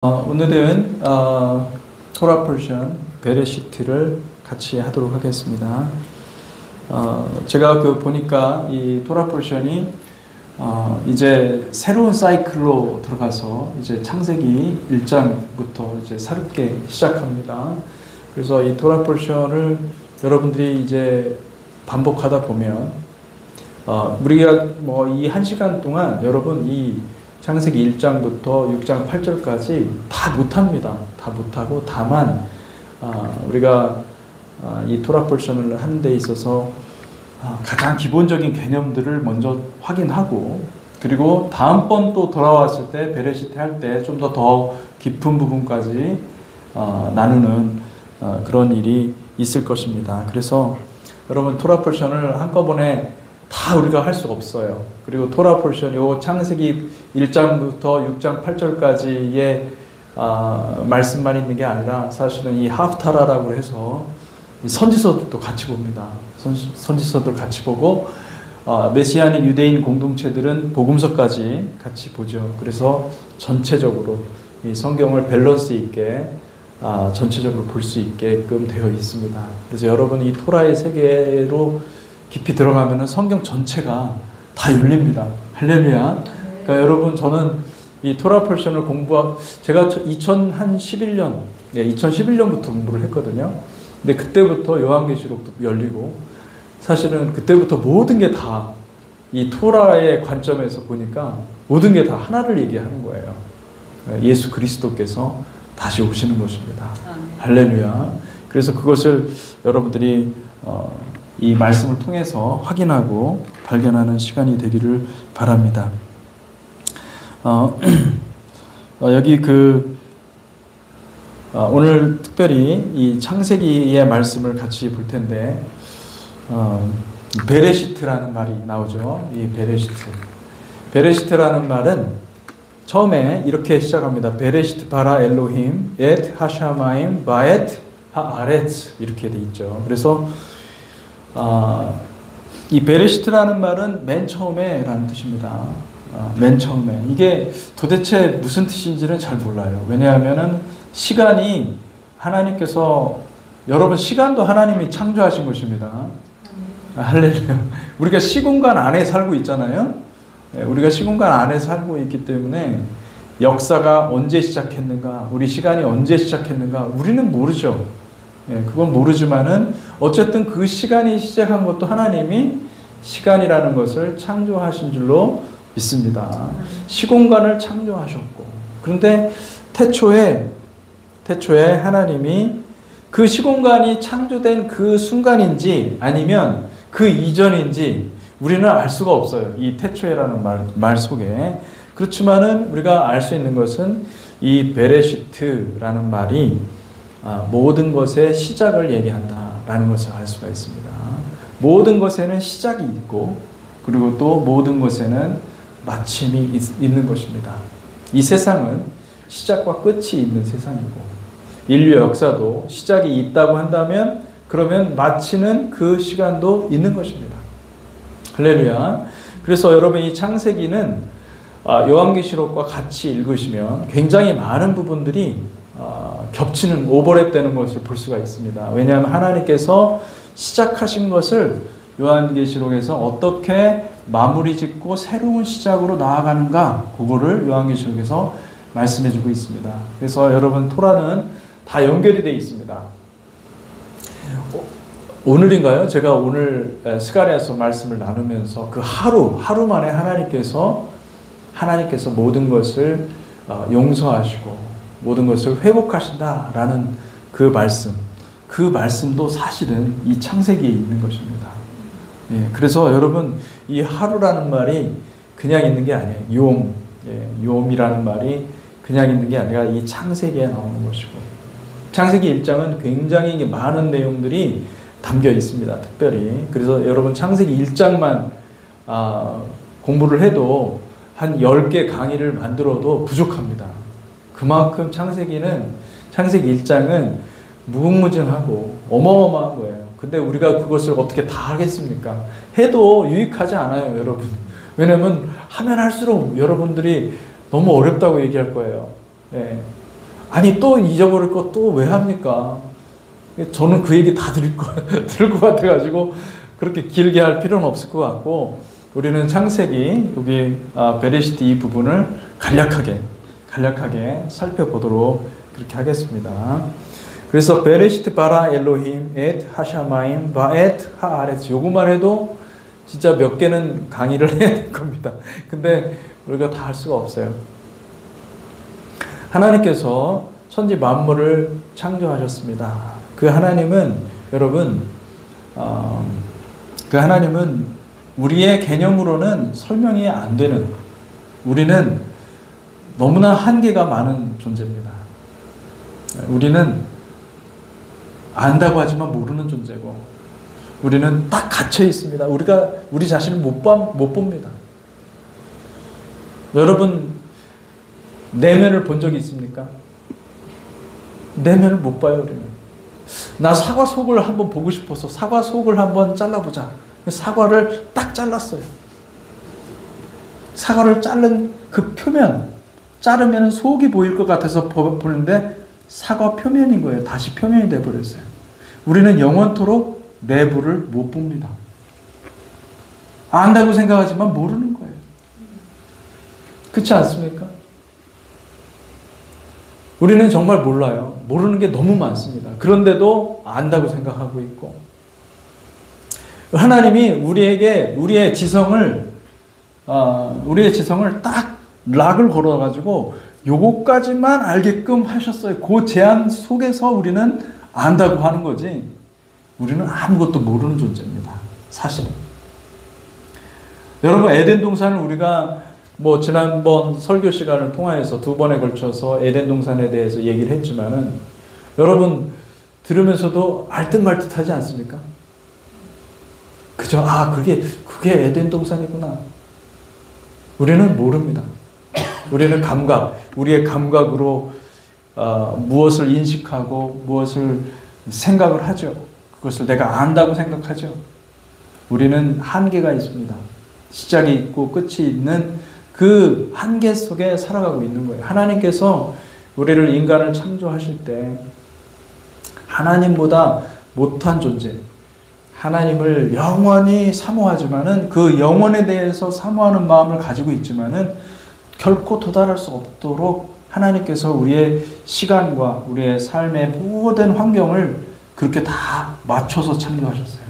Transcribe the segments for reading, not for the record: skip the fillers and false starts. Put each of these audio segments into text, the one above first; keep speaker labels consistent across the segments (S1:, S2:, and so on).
S1: 오늘은 토라 포션 베레시트를 같이 하도록 하겠습니다. 제가 보니까 이 토라 포션이 이제 새로운 사이클로 들어가서 이제 창세기 1장부터 이제 새롭게 시작합니다. 그래서 이 토라 포션을 여러분들이 이제 반복하다 보면 우리가 뭐 이 1시간 동안 여러분 이 창세기 1장부터 6장 8절까지 다 못합니다. 다 못하고 다만 우리가 이 토라 포션을 하는 데 있어서 가장 기본적인 개념들을 먼저 확인하고 그리고 다음번 또 돌아왔을 때 베레시트 할 때 좀 더 깊은 부분까지 나누는 그런 일이 있을 것입니다. 그래서 여러분 토라 포션을 한꺼번에 다 우리가 할 수 없어요. 그리고 토라 포션, 요 창세기 1장부터 6장 8절까지의 말씀만 있는 게 아니라 사실은 이 하프타라라고 해서 선지서들도 같이 봅니다. 선지서들 같이 보고 메시아닉 유대인 공동체들은 복음서까지 같이 보죠. 그래서 전체적으로 이 성경을 밸런스 있게 전체적으로 볼 수 있게끔 되어 있습니다. 그래서 여러분 이 토라의 세계로 깊이 들어가면은 성경 전체가 다 열립니다. 할렐루야. 그러니까 여러분 저는 이 토라 포션을 제가 2011년부터 공부를 했거든요. 근데 그때부터 요한계시록도 열리고 사실은 그때부터 모든 게 다 이 토라의 관점에서 보니까 모든 게 다 하나를 얘기하는 거예요. 예수 그리스도께서 다시 오시는 것입니다. 할렐루야. 그래서 그것을 여러분들이 이 말씀을 통해서 확인하고 발견하는 시간이 되기를 바랍니다. 여기 오늘 특별히 이 창세기의 말씀을 같이 볼 텐데, 베레시트라는 말이 나오죠. 이 베레시트. 베레시트라는 말은 처음에 이렇게 시작합니다. 베레시트 바라 엘로힘 엣 하샤마임 바엣 하아렛 이렇게 돼 있죠. 그래서 이 베레시트라는 말은 맨 처음에 라는 뜻입니다. 맨 처음에. 이게 도대체 무슨 뜻인지는 잘 몰라요. 왜냐하면은 시간이 하나님께서, 여러분 시간도 하나님이 창조하신 것입니다. 할렐루야. 우리가 시공간 안에 살고 있잖아요. 우리가 시공간 안에 살고 있기 때문에 역사가 언제 시작했는가, 우리 시간이 언제 시작했는가 우리는 모르죠. 그건 모르지만은 어쨌든 그 시간이 시작한 것도 하나님이 시간이라는 것을 창조하신 줄로 믿습니다. 시공간을 창조하셨고, 그런데 태초에 하나님이 그 시공간이 창조된 그 순간인지 아니면 그 이전인지 우리는 알 수가 없어요. 이 태초에라는 말 속에. 그렇지만은 우리가 알 수 있는 것은 이 베레시트라는 말이 모든 것의 시작을 얘기한다라는 것을 알 수가 있습니다. 모든 것에는 시작이 있고 그리고 또 모든 것에는 마침이 있는 것입니다. 이 세상은 시작과 끝이 있는 세상이고 인류 역사도 시작이 있다고 한다면 그러면 마치는 그 시간도 있는 것입니다. 할렐루야. 그래서 여러분 이 창세기는 요한계시록과 같이 읽으시면 굉장히 많은 부분들이 겹치는, 오버랩되는 것을 볼 수가 있습니다. 왜냐하면 하나님께서 시작하신 것을 요한계시록에서 어떻게 마무리 짓고 새로운 시작으로 나아가는가, 그거를 요한계시록에서 말씀해주고 있습니다. 그래서 여러분 토라는 다 연결이 되어 있습니다. 오늘인가요? 제가 오늘 스가랴서 말씀을 나누면서 그 하루 만에 하나님께서 모든 것을 용서하시고 모든 것을 회복하신다라는 그 말씀도 사실은 이 창세기에 있는 것입니다. 그래서 여러분 이 하루라는 말이 그냥 있는 게 아니에요. 용이라는 말이 그냥 있는 게 아니라 이 창세기에 나오는 것이고, 창세기 1장은 굉장히 많은 내용들이 담겨 있습니다. 특별히. 그래서 여러분 창세기 1장만 공부를 해도 한 10개 강의를 만들어도 부족합니다. 그만큼 창세기 1장은 무궁무진하고 어마어마한 거예요. 근데 우리가 그것을 어떻게 다 하겠습니까? 해도 유익하지 않아요, 여러분. 왜냐면 하면 할수록 여러분들이 너무 어렵다고 얘기할 거예요. 아니 또 잊어버릴 거 또 왜 합니까? 저는 그 얘기 다 들을 것 같아가지고 그렇게 길게 할 필요는 없을 것 같고, 우리는 창세기 여기 베레시트 이 부분을 간략하게 살펴보도록 그렇게 하겠습니다. 그래서 베레시트 바라 엘로힘 엣 하샤마임 바엣 하아레츠, 요것만 해도 진짜 몇 개는 강의를 해야 될 겁니다. 근데 우리가 다 할 수가 없어요. 하나님께서 천지 만물을 창조하셨습니다. 그 하나님은 여러분, 그 하나님은 우리의 개념으로는 설명이 안 되는, 우리는 너무나 한계가 많은 존재입니다. 우리는 안다고 하지만 모르는 존재고, 우리는 딱 갇혀 있습니다. 우리가 우리 자신을 못 봅니다. 여러분, 내면을 본 적이 있습니까? 내면을 못 봐요, 우리는. 나 사과 속을 한번 보고 싶어서 사과 속을 한번 잘라보자. 사과를 딱 잘랐어요. 사과를 자른 그 표면, 자르면 속이 보일 것 같아서 보는데 사과 표면인 거예요. 다시 표면이 돼버렸어요. 우리는 영원토록 내부를 못 봅니다. 안다고 생각하지만 모르는 거예요. 그렇지 않습니까? 우리는 정말 몰라요. 모르는 게 너무 많습니다. 그런데도 안다고 생각하고 있고, 하나님이 우리에게 우리의 지성을 딱 락을 걸어가지고 요거까지만 알게끔 하셨어요. 그 제한 속에서 우리는 안다고 하는 거지, 우리는 아무것도 모르는 존재입니다. 사실은. 여러분, 에덴 동산을 우리가 지난번 설교 시간을 통하여서 2번에 걸쳐서 에덴 동산에 대해서 얘기를 했지만은, 여러분 들으면서도 알듯말듯 하지 않습니까? 그죠? 그게 에덴 동산이구나. 우리는 모릅니다. 우리는 우리의 감각으로 무엇을 인식하고 무엇을 생각을 하죠. 그것을 내가 안다고 생각하죠. 우리는 한계가 있습니다. 시작이 있고 끝이 있는 그 한계 속에 살아가고 있는 거예요. 하나님께서 우리를, 인간을 창조하실 때 하나님보다 못한 존재, 하나님을 영원히 사모하지만은 그 영혼에 대해서 사모하는 마음을 가지고 있지만은 결코 도달할 수 없도록 하나님께서 우리의 시간과 우리의 삶의 모든 환경을 그렇게 다 맞춰서 창조하셨어요.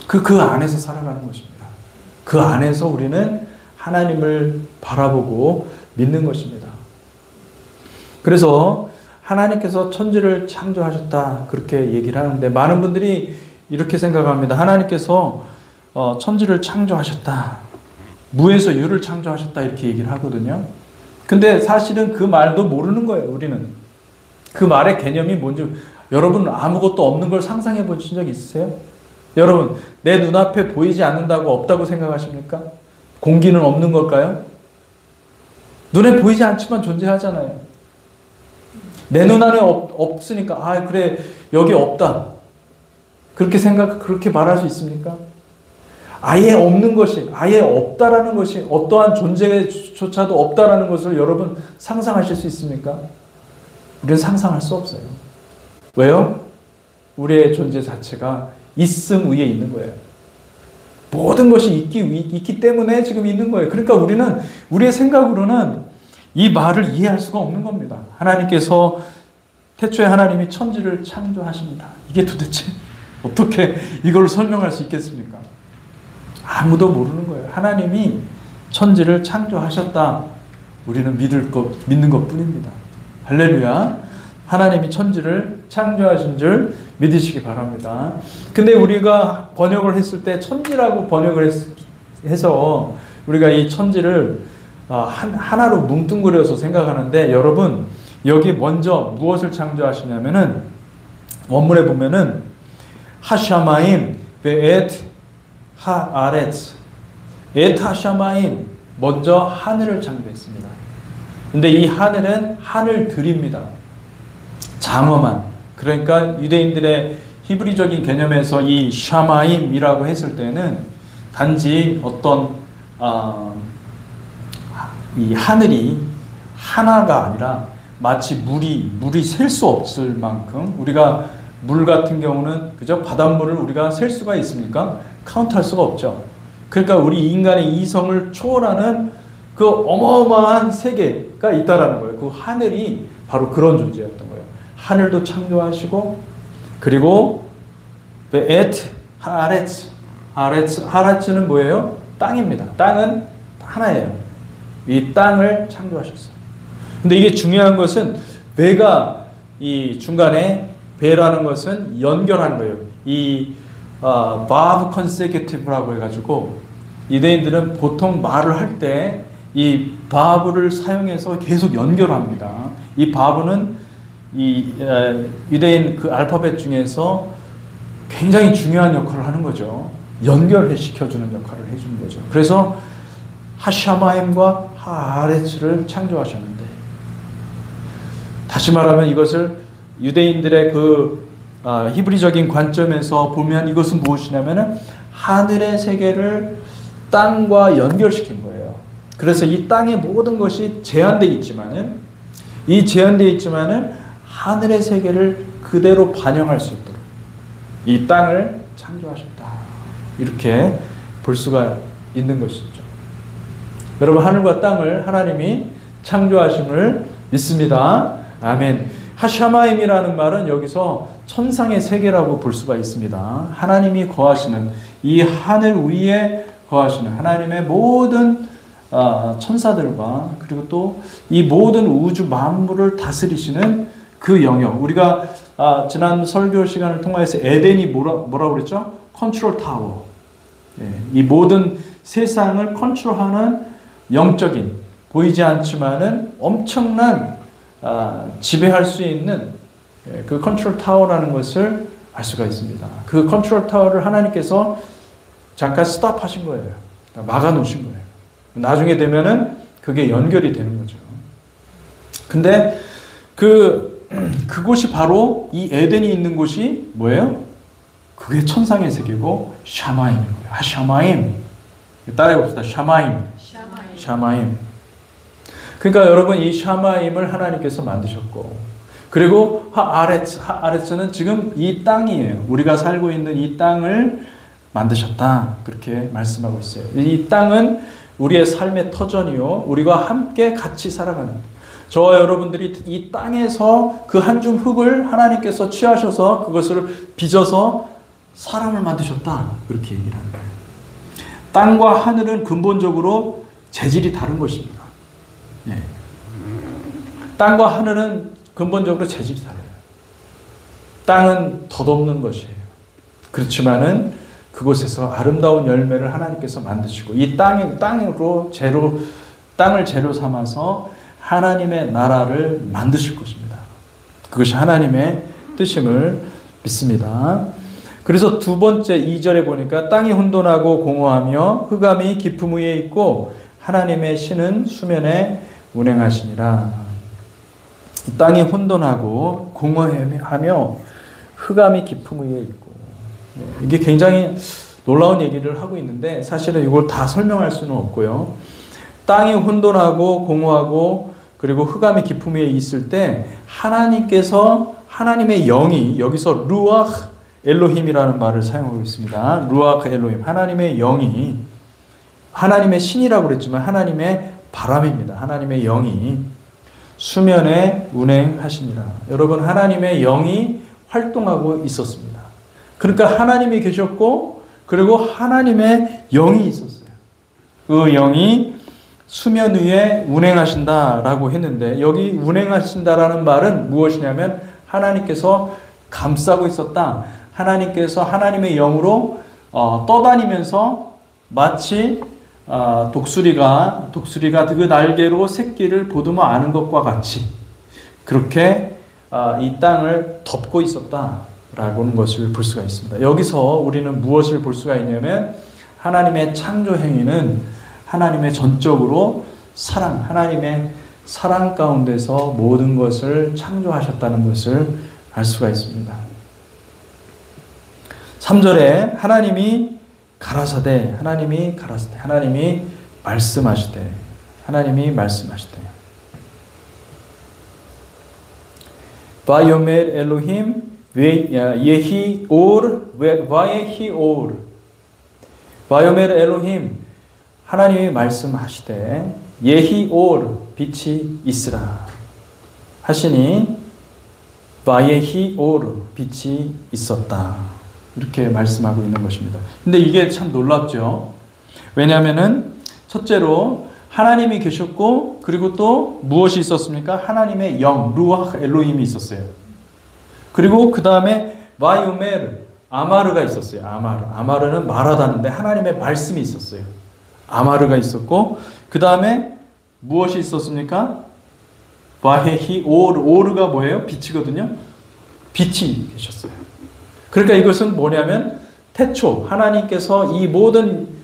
S1: 그 안에서 살아가는 것입니다. 그 안에서 우리는 하나님을 바라보고 믿는 것입니다. 그래서 하나님께서 천지를 창조하셨다, 그렇게 얘기를 하는데, 많은 분들이 이렇게 생각합니다. 하나님께서 천지를 창조하셨다, 무에서 유를 창조하셨다, 이렇게 얘기를 하거든요. 근데 사실은 그 말도 모르는 거예요. 우리는 그 말의 개념이 뭔지. 여러분, 아무것도 없는 걸 상상해 보신 적 있으세요? 여러분, 내 눈앞에 보이지 않는다고 없다고 생각하십니까? 공기는 없는 걸까요? 눈에 보이지 않지만 존재하잖아요. 내 눈 안에 없으니까 그래, 여기 없다, 그렇게 말할 수 있습니까? 아예 없는 것이, 아예 없다라는 것이, 어떠한 존재조차도 없다라는 것을 여러분 상상하실 수 있습니까? 우리는 상상할 수 없어요. 왜요? 우리의 존재 자체가 있음 위에 있는 거예요. 모든 것이 있기 때문에 지금 있는 거예요. 그러니까 우리는, 우리의 생각으로는 이 말을 이해할 수가 없는 겁니다. 하나님께서, 태초에 하나님이 천지를 창조하십니다. 이게 도대체 어떻게 이걸 설명할 수 있겠습니까? 아무도 모르는 거예요. 하나님이 천지를 창조하셨다, 우리는 믿는 것 뿐입니다. 할렐루야. 하나님이 천지를 창조하신 줄 믿으시기 바랍니다. 근데 우리가 번역을 했을 때 천지라고 번역을 해서 우리가 이 천지를 하나로 뭉뚱그려서 생각하는데, 여러분, 여기 먼저 무엇을 창조하시냐면은, 원문에 보면은 하샤마임 베엣 하아레츠, 엣 하샤마임, 먼저 하늘을 창조했습니다. 근데 이 하늘은 하늘들입니다. 장엄한, 그러니까 유대인들의 히브리적인 개념에서 이 샤마임이라고 했을 때는 단지 어떤 이 하늘이 하나가 아니라 마치 물이 셀 수 없을 만큼 우리가 물 같은 경우는 그죠? 바닷물을 우리가 셀 수가 있습니까? 카운트할 수가 없죠. 그러니까 우리 인간의 이성을 초월하는 그 어마어마한 세계가 있다라는 거예요. 그 하늘이 바로 그런 존재였던 거예요. 하늘도 창조하시고 그리고 하레츠는 뭐예요? 땅입니다. 땅은 하나예요. 이 땅을 창조하셨어요. 근데 이게 중요한 것은 배가 이 중간에 배라는 것은 연결하는 거예요. 이 verb consecutive라고 해가지고 유대인들은 보통 말을 할 때 이 verb를 사용해서 계속 연결합니다. 이 verb는 이 유대인 그 알파벳 중에서 굉장히 중요한 역할을 하는 거죠. 연결시켜주는 역할을 해주는 거죠. 그래서 하샤마임과 하아레츠를 창조하셨는데, 다시 말하면 이것을 유대인들의 그 히브리적인 관점에서 보면 이것은 무엇이냐면은 하늘의 세계를 땅과 연결시킨 거예요. 그래서 이 땅의 모든 것이 제한되어 있지만은 하늘의 세계를 그대로 반영할 수 있도록 이 땅을 창조하셨다. 이렇게 볼 수가 있는 것이죠. 여러분, 하늘과 땅을 하나님이 창조하심을 믿습니다. 아멘. 하샤마임이라는 말은 여기서 천상의 세계라고 볼 수가 있습니다. 하나님이 거하시는 이 하늘 위에 거하시는 하나님의 모든 천사들과 그리고 또 이 모든 우주 만물을 다스리시는 그 영역. 우리가 지난 설교 시간을 통해서 에덴이 뭐라고 그랬죠? 컨트롤 타워. 이 모든 세상을 컨트롤하는 영적인, 보이지 않지만은 엄청난 지배할 수 있는 그 컨트롤 타워라는 것을 알 수가 있습니다. 그 컨트롤 타워를 하나님께서 잠깐 스탑하신 거예요. 막아 놓으신 거예요. 나중에 되면은 그게 연결이 되는 거죠. 근데 그곳이 바로 이 에덴이 있는 곳이 뭐예요? 그게 천상의 세계고 샤마임인 거예요. 하샤마임. 따라해 봅시다. 샤마임. 그러니까 여러분, 이 샤마임을 하나님께서 만드셨고, 그리고 하아레츠는 지금 이 땅이에요. 우리가 살고 있는 이 땅을 만드셨다. 그렇게 말씀하고 있어요. 이 땅은 우리의 삶의 터전이요, 우리가 함께 같이 살아가는, 저와 여러분들이 이 땅에서 그 한 줌 흙을 하나님께서 취하셔서 그것을 빚어서 사람을 만드셨다. 그렇게 얘기를 하는 거예요. 땅과 하늘은 근본적으로 재질이 다른 것입니다. 네. 땅과 하늘은 근본적으로 재질이 달라요. 땅은 덧없는 것이에요. 그렇지만은 그곳에서 아름다운 열매를 하나님께서 만드시고, 이 땅을 재료 삼아서 하나님의 나라를 만드실 것입니다. 그것이 하나님의 뜻임을 믿습니다. 그래서 두 번째 2절에 보니까 땅이 혼돈하고 공허하며 흑암이 깊음 위에 있고 하나님의 신은 수면에 운행하시니라. 땅이 혼돈하고 공허하며 흑암이 깊음 위에 있고, 이게 굉장히 놀라운 얘기를 하고 있는데 사실은 이걸 다 설명할 수는 없고요. 땅이 혼돈하고 공허하고 그리고 흑암이 깊음 위에 있을 때 하나님께서, 하나님의 영이, 여기서 루아흐 엘로힘이라는 말을 사용하고 있습니다. 루아흐 엘로힘, 하나님의 영이, 하나님의 신이라고 그랬지만 하나님의 바람입니다. 하나님의 영이 수면에 운행하시니라. 여러분, 하나님의 영이 활동하고 있었습니다. 그러니까 하나님이 계셨고 그리고 하나님의 영이 있었어요. 그 영이 수면 위에 운행하신다라고 했는데, 여기 운행하신다라는 말은 무엇이냐면 하나님께서 감싸고 있었다. 하나님께서 하나님의 영으로 떠다니면서 마치 독수리가 그 날개로 새끼를 보듬어 안은 것과 같이 그렇게 이 땅을 덮고 있었다라는 것을 볼 수가 있습니다. 여기서 우리는 무엇을 볼 수가 있냐면 하나님의 창조 행위는 하나님의 전적으로 하나님의 사랑 가운데서 모든 것을 창조하셨다는 것을 알 수가 있습니다. 3절에 하나님이 말씀하시되 바이오멜 엘로힘 예히 올 와예히 올. 바이오멜 엘로힘 하나님이 말씀하시되 예히 올 빛이 있으라 하시니 와예히 올 빛이 있었다. 이렇게 말씀하고 있는 것입니다. 근데 이게 참 놀랍죠. 왜냐하면은 첫째로 하나님이 계셨고 그리고 또 무엇이 있었습니까? 하나님의 영 루아 엘로힘이 있었어요. 그리고 그 다음에 바이오멜 아마르가 있었어요. 아마르는 말하다는데 하나님의 말씀이 있었어요. 아마르가 있었고 그 다음에 무엇이 있었습니까? 바헤히 오르가 뭐예요? 빛이거든요. 빛이 계셨어요. 그러니까 이것은 뭐냐면 태초 하나님께서 이 모든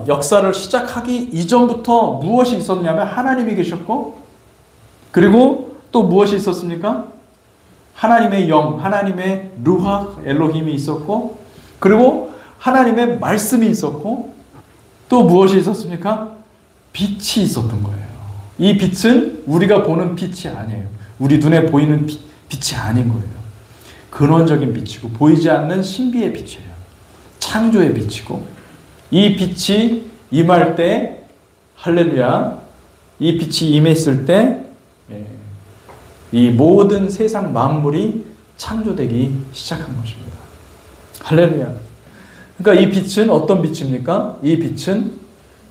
S1: 역사를 시작하기 이전부터 무엇이 있었냐면 하나님이 계셨고 그리고 또 무엇이 있었습니까? 하나님의 영, 하나님의 루하 엘로힘이 있었고 그리고 하나님의 말씀이 있었고 또 무엇이 있었습니까? 빛이 있었던 거예요. 이 빛은 우리가 보는 빛이 아니에요. 우리 눈에 보이는 빛이 아닌 거예요. 근원적인 빛이고 보이지 않는 신비의 빛이에요. 창조의 빛이고 이 빛이 임할 때 할렐루야 이 빛이 임했을 때 이 모든 세상 만물이 창조되기 시작한 것입니다. 할렐루야. 그러니까 이 빛은 어떤 빛입니까? 이 빛은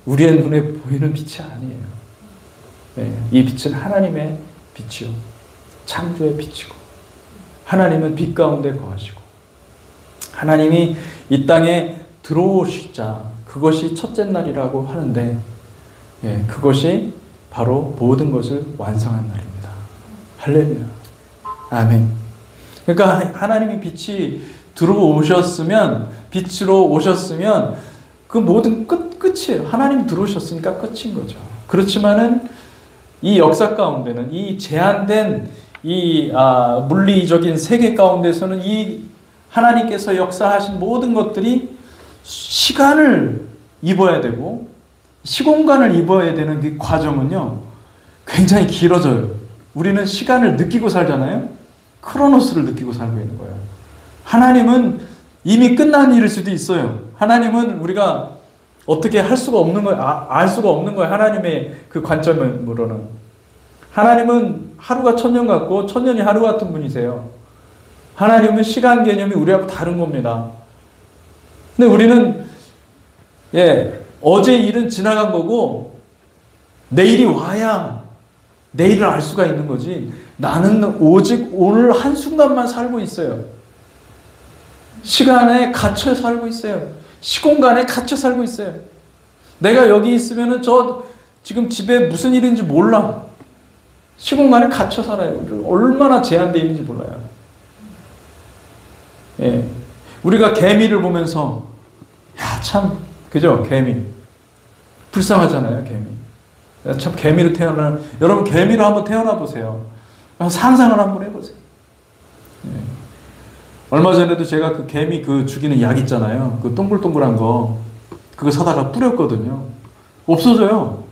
S1: 우리의 눈에 보이는 빛이 아니에요. 이 빛은 하나님의 빛이요. 창조의 빛이고 하나님은 빛 가운데 거하시고 하나님이 이 땅에 들어오시자 그것이 첫째 날이라고 하는데 그것이 바로 모든 것을 완성한 날입니다. 할렐루야. 아멘. 그러니까 하나님이 빛이 들어오셨으면 빛으로 오셨으면 그 모든 끝이에요. 하나님 들어오셨으니까 끝인 거죠. 그렇지만은 이 역사 가운데는 이 제한된 이 물리적인 세계 가운데서는 이 하나님께서 역사하신 모든 것들이 시간을 입어야 되고 시공간을 입어야 되는 그 과정은요 굉장히 길어져요. 우리는 시간을 느끼고 살잖아요. 크로노스를 느끼고 살고 있는 거예요. 하나님은 이미 끝난 일일 수도 있어요. 하나님은 우리가 어떻게 할 수가 없는 거예요. 알 수가 없는 거예요. 하나님의 그 관점으로는. 하나님은 하루가 천년 같고 천년이 하루 같은 분이세요. 하나님은 시간 개념이 우리하고 다른 겁니다. 근데 우리는 어제 일은 지나간 거고 내일이 와야 내일을 알 수가 있는 거지. 나는 오직 오늘 한순간만 살고 있어요. 시간에 갇혀 살고 있어요. 시공간에 갇혀 살고 있어요. 내가 여기 있으면은 저 지금 집에 무슨 일인지 몰라. 시공간에 갇혀 살아요. 얼마나 제한되어 있는지 몰라요. 우리가 개미를 보면서 참 그죠? 개미 불쌍하잖아요. 개미. 참 개미로 여러분 개미로 한번 태어나 보세요. 상상을 한번 해보세요. 얼마 전에도 제가 그 개미 그 죽이는 약 있잖아요. 그 동글동글한 거 그거 사다가 뿌렸거든요. 없어져요.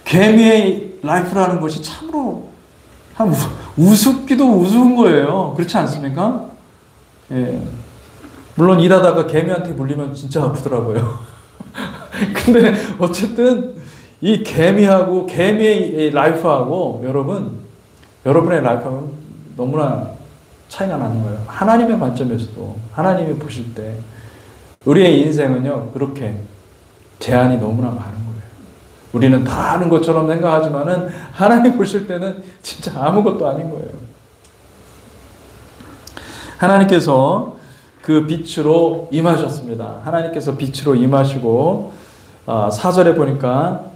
S1: 개미의 라이프라는 것이 참으로 참 우습기도 우스운 거예요. 그렇지 않습니까? 물론 일하다가 개미한테 물리면 진짜 아프더라고요. 근데 어쨌든 이 개미하고 개미의 라이프하고 여러분의 라이프하고는 너무나 차이가 나는 거예요. 하나님의 관점에서도 하나님이 보실 때 우리의 인생은요 그렇게 제한이 너무나 많은 거예요. 우리는 다 아는 것처럼 생각하지만은 하나님 보실 때는 진짜 아무것도 아닌 거예요. 하나님께서 그 빛으로 임하셨습니다. 하나님께서 빛으로 임하시고 4절에 보니까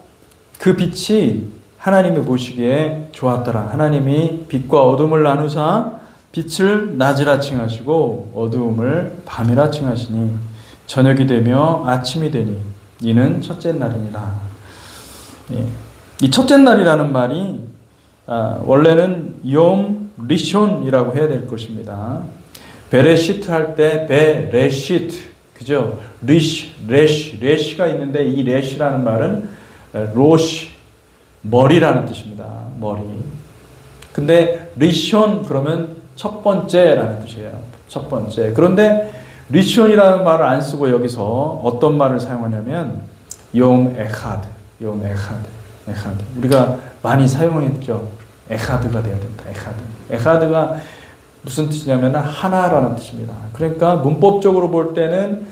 S1: 그 빛이 하나님이 보시기에 좋았더라. 하나님이 빛과 어둠을 나누사 빛을 낮이라 칭하시고 어두움을 밤이라 칭하시니 저녁이 되며 아침이 되니 이는 첫째 날이니라. 이 첫째 날이라는 말이 원래는 욤 리숀이라고 해야 될 것입니다. 베레시트 할 때 베레시트 그죠? 레시가 있는데 이 레시라는 말은 로시 머리라는 뜻입니다. 머리. 근데 리숀 그러면 첫 번째라는 뜻이에요. 첫 번째. 그런데 리숀이라는 말을 안 쓰고 여기서 어떤 말을 사용하냐면 용 에하드, 용 에하드, 에하드. 우리가 많이 사용했죠. 에하드가 돼야 된다. 에하드. 에하드가 무슨 뜻이냐면 하나라는 뜻입니다. 그러니까 문법적으로 볼 때는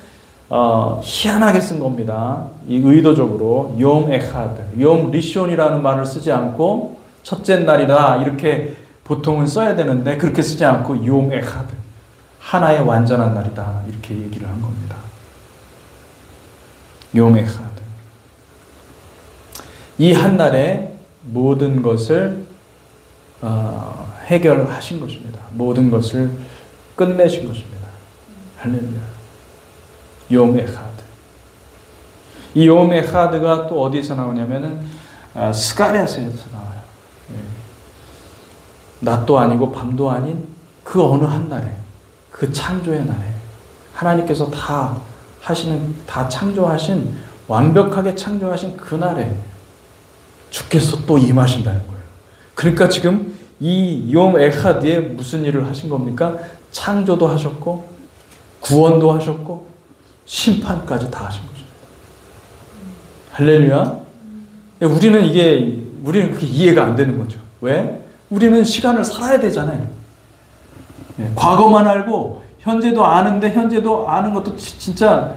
S1: 희한하게 쓴 겁니다. 이 의도적으로 용 에하드, 용 리숀이라는 말을 쓰지 않고 첫째 날이다 이렇게 보통은 써야 되는데 그렇게 쓰지 않고 용 에하드, 하나의 완전한 날이다 이렇게 얘기를 한 겁니다. 용 에하드. 이 한 날에 모든 것을 해결하신 것입니다. 모든 것을 끝내신 것입니다. 할렐루야. 용 에하드. 이 용 에하드가 또 어디서 나오냐면은 스가랴서에서 나와요. 낮도 아니고 밤도 아닌 그 어느 한 날에, 그 창조의 날에 하나님께서 다 창조하신, 완벽하게 창조하신 그 날에 주께서 또 임하신다는 거예요. 그러니까 지금 이 용 에하드에 무슨 일을 하신 겁니까? 창조도 하셨고 구원도 하셨고 심판까지 다 하신 거죠. 할렐루야. 우리는 그렇게 이해가 안 되는 거죠. 왜? 우리는 시간을 살아야 되잖아요. 과거만 알고 현재도 아는데 현재도 아는 것도 진짜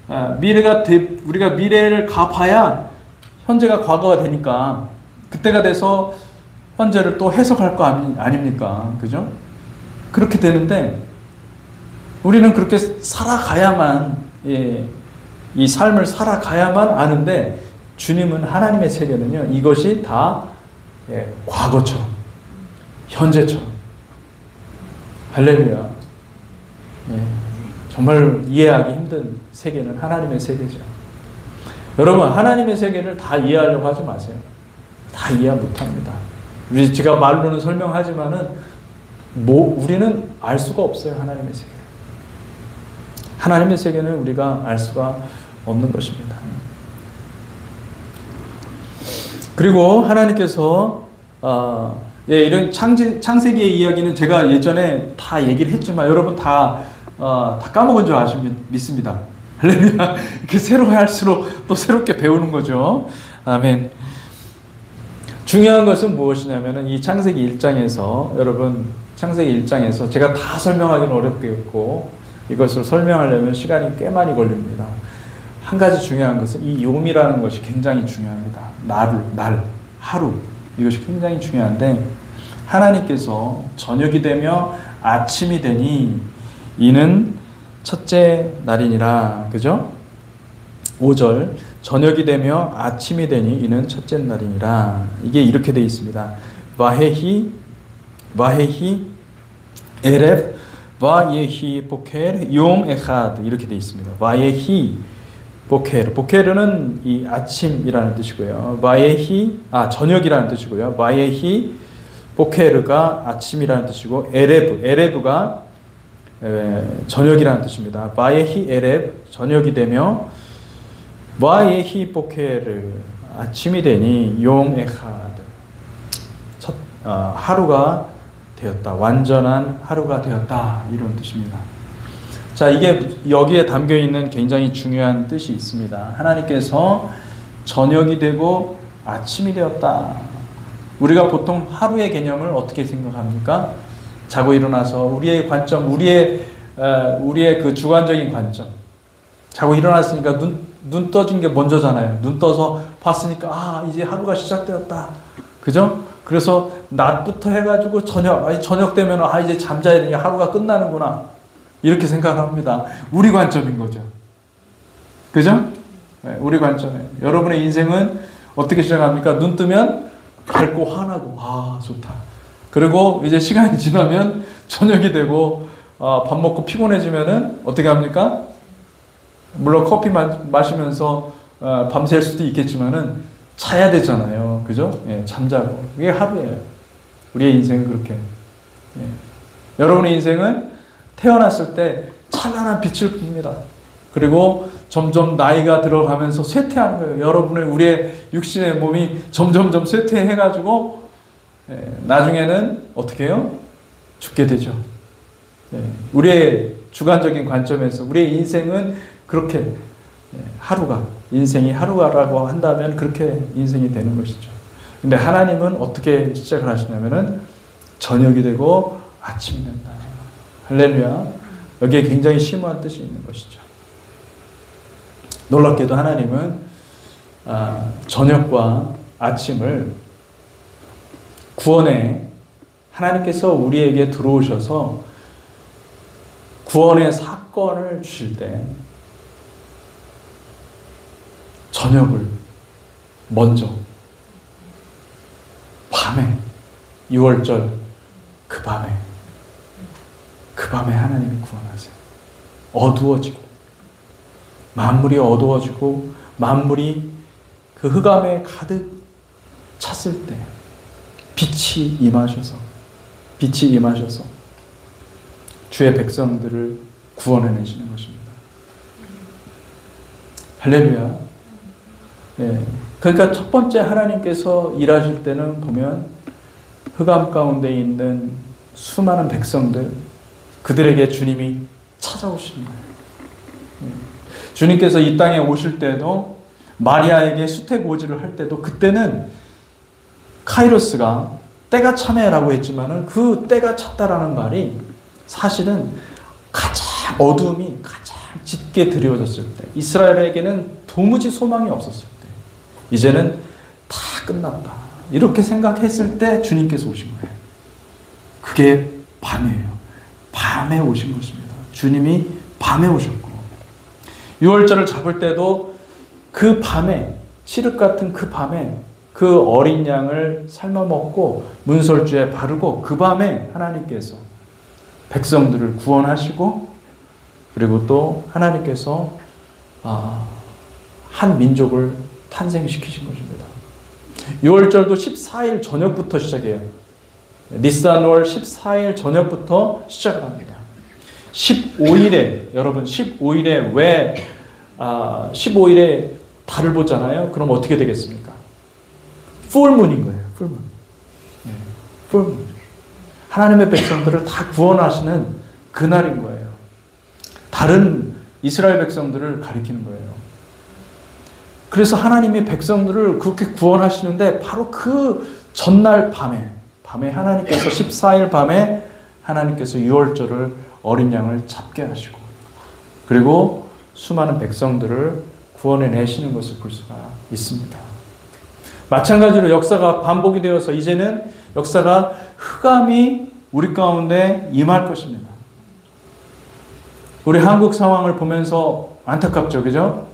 S1: 우리가 미래를 가봐야 현재가 과거가 되니까 그때가 돼서 현재를 또 해석할 거 아닙니까? 그죠? 그렇게 되는데 우리는 그렇게 살아가야만 이 삶을 살아가야만 아는데 주님은 하나님의 세계는요 이것이 다 과거처럼 현재처럼 할렐루야. 정말 이해하기 힘든 세계는 하나님의 세계죠. 여러분 하나님의 세계를 다 이해하려고 하지 마세요. 다 이해 못합니다. 제가 말로는 설명하지만은 우리는 알 수가 없어요. 하나님의 세계. 하나님의 세계는 우리가 알 수가 없는 것입니다. 그리고 하나님께서 이런 창세기의 이야기는 제가 예전에 다 얘기를 했지만 여러분 다 까먹은 줄 믿습니다. 할렐루야. 이렇게 새로 할수록 또 새롭게 배우는 거죠. 아멘. 중요한 것은 무엇이냐면은 이 창세기 1장에서 여러분 창세기 1장에서 제가 다 설명하기는 어렵겠고 이것을 설명하려면 시간이 꽤 많이 걸립니다. 한 가지 중요한 것은 이 용이라는 것이 굉장히 중요합니다. 날, 하루 이것이 굉장히 중요한데 하나님께서 저녁이 되며 아침이 되니 이는 첫째 날이니라. 그죠? 5절 저녁이 되며 아침이 되니 이는 첫째 날이니라. 이게 이렇게 되어 있습니다. 와헤히 에렙 와예히 보켈 용 에하드 이렇게 되어 있습니다. 와예히 보케르는 이 아침이라는 뜻이고요. 와예히 저녁이라는 뜻이고요. 와예히 보케르가 아침이라는 뜻이고 에레브가 저녁이라는 뜻입니다. 와예히 에렙 저녁이 되며 와예히 보케르 아침이 되니 용 에하드 하루가 되었다. 완전한 하루가 되었다. 이런 뜻입니다. 자, 이게 여기에 담겨 있는 굉장히 중요한 뜻이 있습니다. 하나님께서 저녁이 되고 아침이 되었다. 우리가 보통 하루의 개념을 어떻게 생각합니까? 자고 일어나서 우리의 관점, 우리의 그 주관적인 관점. 자고 일어났으니까 눈 떠진 게 먼저잖아요. 눈 떠서 봤으니까 이제 하루가 시작되었다. 그죠? 그래서 낮부터 해가지고 저녁 되면 이제 잠자야 되니 하루가 끝나는구나. 이렇게 생각합니다. 우리 관점인 거죠. 그죠? 네, 우리 관점에. 여러분의 인생은 어떻게 시작합니까? 눈 뜨면 밝고 환하고 좋다. 그리고 이제 시간이 지나면 저녁이 되고 밥 먹고 피곤해지면은 어떻게 합니까? 물론 커피 마시면서 밤샐 수도 있겠지만은 자야 되잖아요. 그죠? 예, 잠자고. 그게 하루예요. 우리의 인생은 그렇게. 예. 여러분의 인생은 태어났을 때 찬란한 빛을 붑니다. 그리고 점점 나이가 들어가면서 쇠퇴하는 거예요. 우리의 육신의 몸이 점점점 쇠퇴해가지고 나중에는 어떻게 해요? 죽게 되죠. 우리의 주관적인 관점에서 우리의 인생은 그렇게 하루가 인생이 하루가라고 한다면 그렇게 인생이 되는 것이죠. 근데 하나님은 어떻게 시작을 하시냐면은 저녁이 되고 아침이 된다. 할렐루야. 여기에 굉장히 심오한 뜻이 있는 것이죠. 놀랍게도 하나님은 저녁과 아침을 구원에 하나님께서 우리에게 들어오셔서 구원의 사건을 주실 때 저녁을 먼저 밤에 6월절 그 밤에 하나님이 구원하세요. 어두워지고 만물이 어두워지고 만물이 그 흑암에 가득 찼을 때 빛이 임하셔서 주의 백성들을 구원해내시는 것입니다. 할렐루야. 그러니까 첫 번째 하나님께서 일하실 때는 보면 흑암 가운데 있는 수많은 백성들, 그들에게 주님이 찾아오시는 거예요. 주님께서 이 땅에 오실 때도 마리아에게 수태고지를 할 때도 그때는 카이로스가 때가 차네라고 했지만은 그 때가 찼다라는 말이 사실은 가장 어두움이 가장 짙게 드리워졌을 때, 이스라엘에게는 도무지 소망이 없었을 때, 이제는 다 끝났다 이렇게 생각했을 때 주님께서 오신 거예요. 그게 밤이에요. 밤에 오신 것입니다. 주님이 밤에 오셨고 6월절을 잡을 때도 그 밤에 칠흑 같은 그 밤에 그 어린 양을 삶아 먹고 문설주에 바르고 그 밤에 하나님께서 백성들을 구원하시고 그리고 또 하나님께서 한 민족을 탄생시키신 것입니다. 6월절도 14일 저녁부터 시작해요. 니산월 14일 저녁부터 시작을 합니다. 15일에 여러분 15일에 왜 15일에 달을 보잖아요. 그럼 어떻게 되겠습니까? 풀문인 거예요. 풀문. 풀문. 하나님의 백성들을 다 구원하시는 그날인 거예요. 다른 이스라엘 백성들을 가리키는 거예요. 그래서 하나님이 백성들을 그렇게 구원하시는데 바로 그 전날 밤에 하나님께서 14일 밤에 하나님께서 6월절을 어린 양을 잡게 하시고 그리고 수많은 백성들을 구원해 내시는 것을 볼 수가 있습니다. 마찬가지로 역사가 반복이 되어서 이제는 역사가 흑암이 우리 가운데 임할 것입니다. 우리 한국 상황을 보면서 안타깝죠, 그죠?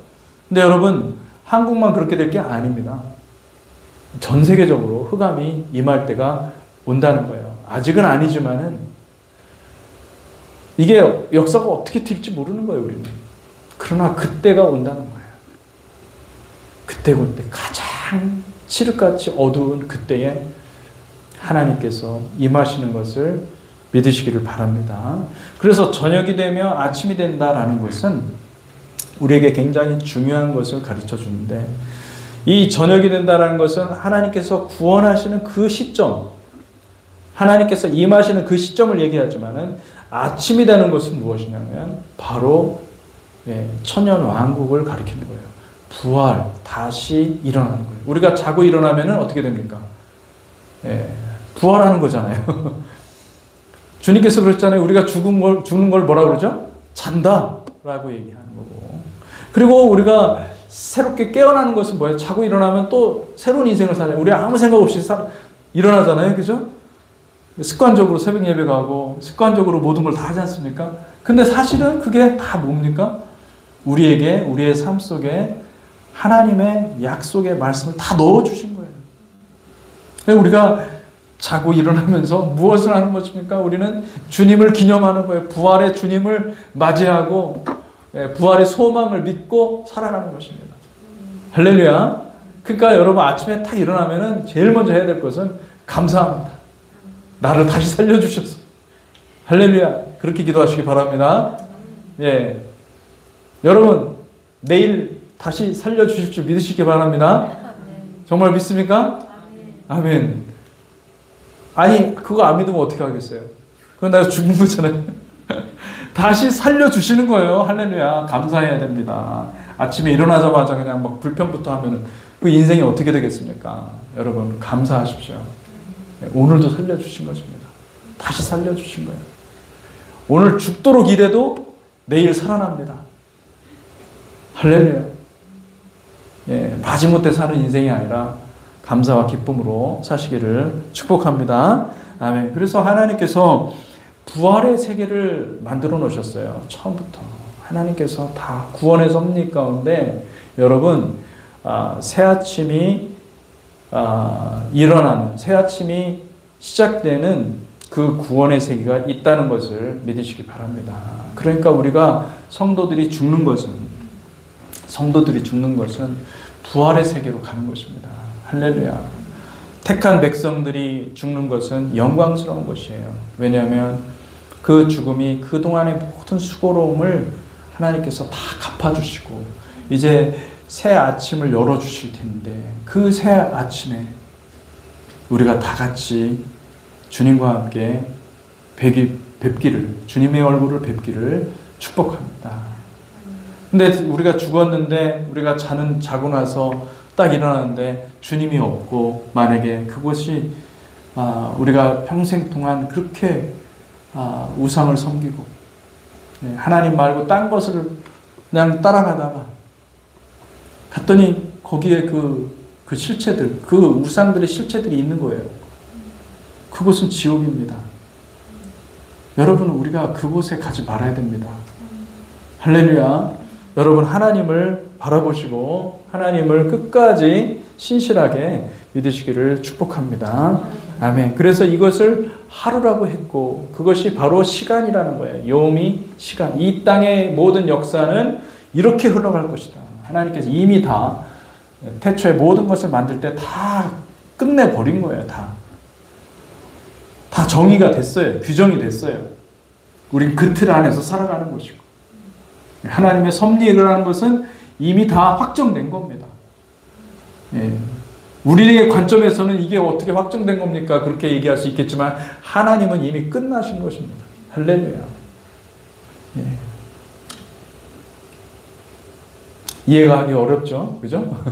S1: 근데 여러분, 한국만 그렇게 될 게 아닙니다. 전 세계적으로 흑암이 임할 때가 온다는 거예요. 아직은 아니지만은 이게 역사가 어떻게 튈지 모르는 거예요, 우리는. 그러나 그때가 온다는 거예요. 그때 가장 칠흑같이 어두운 그때에 하나님께서 임하시는 것을 믿으시기를 바랍니다. 그래서 저녁이 되며 아침이 된다라는 것은 우리에게 굉장히 중요한 것을 가르쳐 주는데 이 저녁이 된다라는 것은 하나님께서 구원하시는 그 시점, 하나님께서 임하시는 그 시점을 얘기하지만은 아침이 되는 것은 무엇이냐면 바로 천년 왕국을 가리키는 거예요. 부활, 다시 일어나는 거예요. 우리가 자고 일어나면은 어떻게 됩니까? 부활하는 거잖아요. 주님께서 그랬잖아요. 우리가 죽는 걸 뭐라 그러죠? 잔다라고 얘기하는 거고. 그리고 우리가 새롭게 깨어나는 것은 뭐예요? 자고 일어나면 또 새로운 인생을 살아요. 우리 아무 생각 없이 일어나잖아요. 그죠? 습관적으로 새벽 예배 가고 습관적으로 모든 걸 다 하지 않습니까? 근데 사실은 그게 다 뭡니까? 우리의 삶 속에 하나님의 약속의 말씀을 다 넣어주신 거예요. 우리가 자고 일어나면서 무엇을 하는 것입니까? 우리는 주님을 기념하는 거예요. 부활의 주님을 맞이하고 부활의 소망을 믿고 살아가는 것입니다. 할렐루야. 그러니까 여러분 아침에 딱 일어나면은 제일 먼저 해야 될 것은 감사합니다. 나를 다시 살려주셔서. 할렐루야. 그렇게 기도하시기 바랍니다. 여러분 내일 다시 살려주실 줄 믿으시기 바랍니다. 정말 믿습니까? 아멘. 아니, 그거 안 믿으면 어떻게 하겠어요? 그건 내가 죽는 거잖아요. 다시 살려주시는 거예요. 할렐루야. 감사해야 됩니다. 아침에 일어나자마자 그냥 막 불평부터 하면은 그 인생이 어떻게 되겠습니까? 여러분, 감사하십시오. 오늘도 살려주신 것입니다. 다시 살려주신 거예요. 오늘 죽도록 일해도 내일 살아납니다. 할렐루야. 예, 마지못해 사는 인생이 아니라 감사와 기쁨으로 사시기를 축복합니다. 아멘. 그래서 하나님께서 부활의 세계를 만들어 놓으셨어요. 처음부터. 하나님께서 다 구원의 섭리 가운데 여러분, 새 아침이 일어나는, 새 아침이 시작되는 그 구원의 세계가 있다는 것을 믿으시기 바랍니다. 그러니까 우리가 성도들이 죽는 것은 부활의 세계로 가는 것입니다. 할렐루야. 택한 백성들이 죽는 것은 영광스러운 것이에요. 왜냐하면 그 죽음이 그동안의 모든 수고로움을 하나님께서 다 갚아주시고 이제 새 아침을 열어주실 텐데 그 새 아침에 우리가 다 같이 주님과 함께 뵙기를, 주님의 얼굴을 뵙기를 축복합니다. 근데 우리가 죽었는데 우리가 자고 나서 딱 일어나는데 주님이 없고 만약에 그것이 우리가 평생 동안 그렇게 우상을 섬기고 하나님 말고 딴 것을 그냥 따라가다가 갔더니 거기에 그 실체들, 그 우상들의 실체들이 있는 거예요. 그곳은 지옥입니다. 여러분, 우리가 그곳에 가지 말아야 됩니다. 할렐루야. 여러분, 하나님을 바라보시고 하나님을 끝까지 신실하게 믿으시기를 축복합니다. 아멘. 그래서 이것을 하루라고 했고 그것이 바로 시간이라는 거예요. 요미 시간. 이 땅의 모든 역사는 이렇게 흘러갈 것이다. 하나님께서 이미 다 태초에 모든 것을 만들 때 다 끝내버린 거예요. 다 정의가 됐어요. 규정이 됐어요. 우린 그 틀 안에서 살아가는 것이고 하나님의 섭리라는 것은 이미 다 확정된 겁니다. 예. 우리의 관점에서는 이게 어떻게 확정된 겁니까? 그렇게 얘기할 수 있겠지만 하나님은 이미 끝나신 것입니다. 할렐루야. 예. 이해가 하기 어렵죠? 그죠?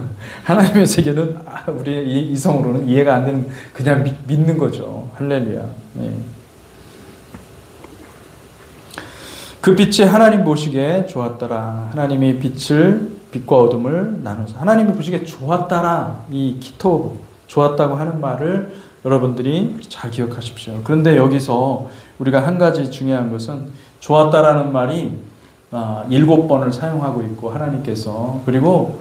S1: 하나님의 세계는 우리의 이성으로는 이해가 안 되는, 그냥 믿는 거죠. 할렐루야. 예. 그 빛이 하나님 보시기에 좋았더라. 하나님이 빛과 어둠을 나눠서 하나님이 보시기에 좋았더라. 이 키토, 좋았다고 하는 말을 여러분들이 잘 기억하십시오. 그런데 여기서 우리가 한 가지 중요한 것은 좋았다라는 말이 7번을 사용하고 있고 하나님께서 그리고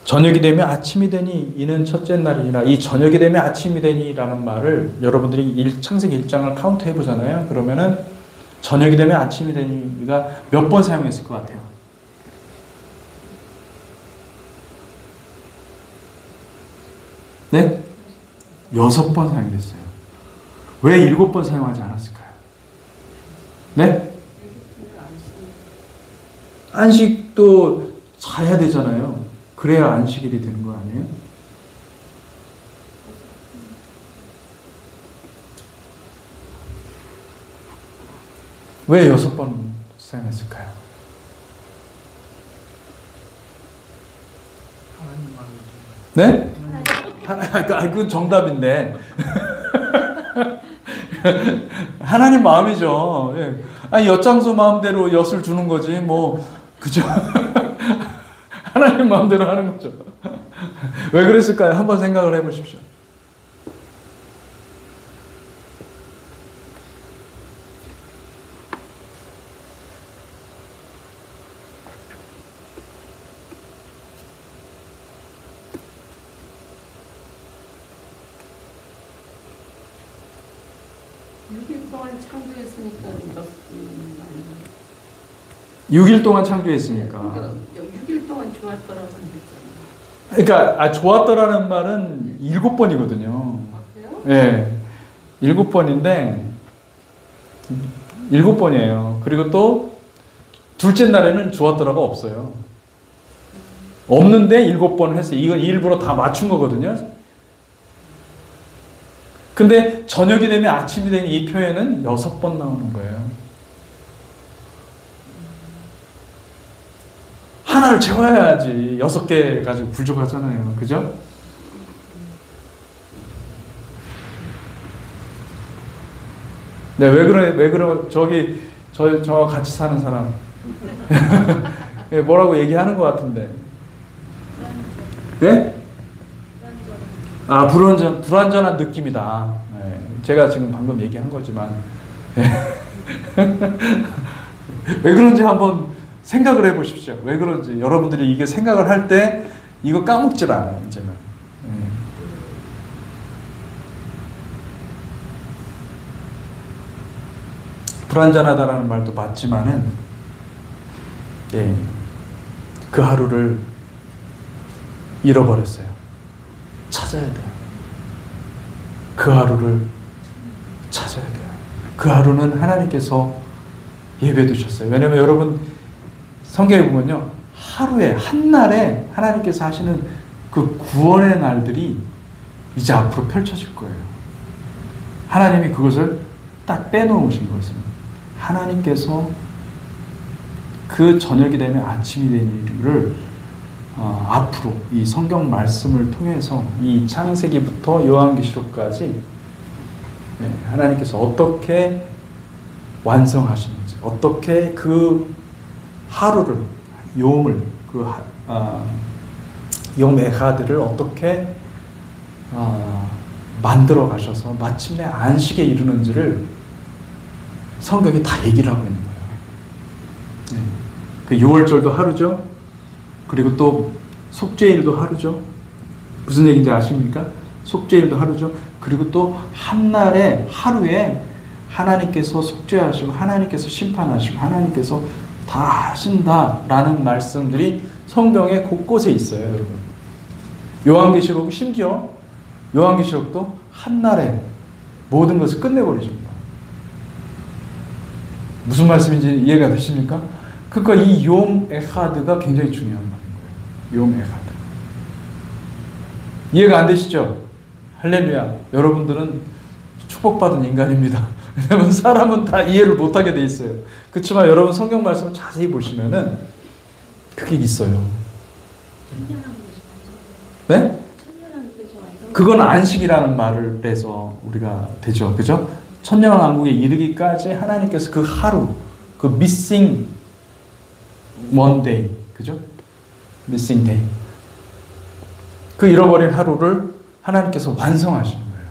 S1: 저녁이 되면 아침이 되니 이는 첫째 날이니라. 이 저녁이 되면 아침이 되니라는 말을 여러분들이 창세기 1장을 카운트 해보잖아요. 그러면은 저녁이 되면 아침이 되니가 몇 번 사용했을 것 같아요? 네? 6번 사용했어요. 왜 7번 사용하지 않았을까요? 네? 안식도 자야 되잖아요. 그래야 안식일이 되는 거 아니에요? 왜 6번 사용했을까요? 네? 그 정답인데. 하나님 마음이죠. 예. 아니, 엿장수 마음대로 엿을 주는 거지, 뭐, 그죠? 하나님 마음대로 하는 거죠. 왜 그랬을까요? 한번 생각을 해보십시오.
S2: 창조했으니까
S1: 6일 동안 창조했으니까.
S2: 6일 동안 좋았더라고 했잖아.
S1: 그러니까 좋았더라는 말은 7번이거든요. 예. 7번인데 7번이에요. 그리고 또 둘째 날에는 좋았더라가 없어요. 없는데 7번 했어요. 이건 일부러 다 맞춘 거거든요. 근데 저녁이 되면 아침이 되는 이 표현은 6번 나오는 거예요. 하나를 채워야지 6개 가지고 부족하잖아요. 그죠? 네, 왜 그러, 저 같이 사는 사람. 뭐라고 얘기하는 것 같은데. 네? 아, 불완전한 느낌이다. 네, 제가 지금 방금 얘기한 거지만. 네. 왜 그런지 한번 생각을 해 보십시오. 왜 그런지. 여러분들이 이게 생각을 할 때 이거 까먹질 않아요, 이제는. 불완전하다라는 말도 맞지만은, 예, 그 하루를 잃어버렸어요. 찾아야 돼요. 그 하루를 찾아야 돼요. 그 하루는 하나님께서 예배해 두셨어요. 왜냐면 여러분, 성경에 보면요, 하루에, 한날에 하나님께서 하시는 그 구원의 날들이 이제 앞으로 펼쳐질 거예요. 하나님이 그것을 딱 빼놓으신 것입니다. 하나님께서 그 저녁이 되면 아침이 되는 일을 앞으로 이 성경 말씀을 통해서 이 창세기부터 요한계시록까지 하나님께서 어떻게 완성하시는지, 어떻게 그 하루를, 욤을, 욤 에하드를 어떻게 만들어 가셔서 마침내 안식에 이르는지를 성경이 다 얘기를 하고 있는 거예요. 그 6월절도 하루죠. 그리고 또 속죄일도 하루죠. 무슨 얘기인지 아십니까? 속죄일도 하루죠. 그리고 또 한날에, 하루에 하나님께서 속죄하시고 하나님께서 심판하시고 하나님께서 다 하신다라는 말씀들이 성경에 곳곳에 있어요, 여러분. 요한계시록, 심지어 요한계시록도 한날에 모든 것을 끝내버리십니다. 무슨 말씀인지 이해가 되십니까? 그러니까 이 욤 에하드가 굉장히 중요한 말인 거예요. 욤 에하드. 이해가 안 되시죠? 할렐루야. 여러분들은 축복받은 인간입니다. 왜냐하면 사람은 다 이해를 못하게 돼 있어요. 그렇지만 여러분 성경 말씀을 자세히 보시면은 그게 있어요. 네? 그건 안식이라는 말을 빼서 우리가 되죠. 그죠? 천년왕국에 이르기까지 하나님께서 그 하루, 그 missing one day, 그죠? missing day. 그 잃어버린 하루를 하나님께서 완성하시는 거예요.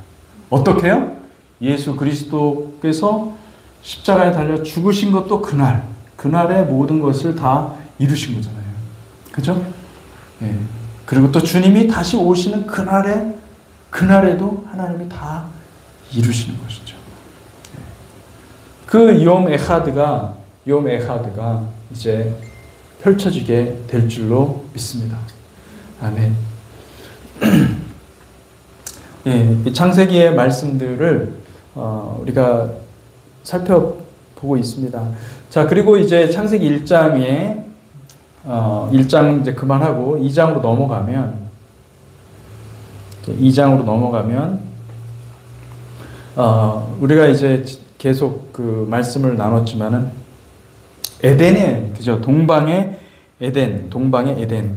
S1: 어떻게요? 예수 그리스도께서 십자가에 달려 죽으신 것도 그날에 모든 것을 다 이루신 거잖아요. 그죠? 예. 그리고 또 주님이 다시 오시는 그날에도 하나님이 다 이루시는 것이죠. 그 욤 에하드가 이제 펼쳐지게 될 줄로 믿습니다. 아멘. 예, 이 창세기의 말씀들을 우리가 살펴보고 있습니다. 자, 그리고 이제 창세기 1장에 1장 이제 그만하고 2장으로 넘어가면 우리가 이제 계속 그 말씀을 나눴지만은 에덴에, 그죠? 동방의 에덴,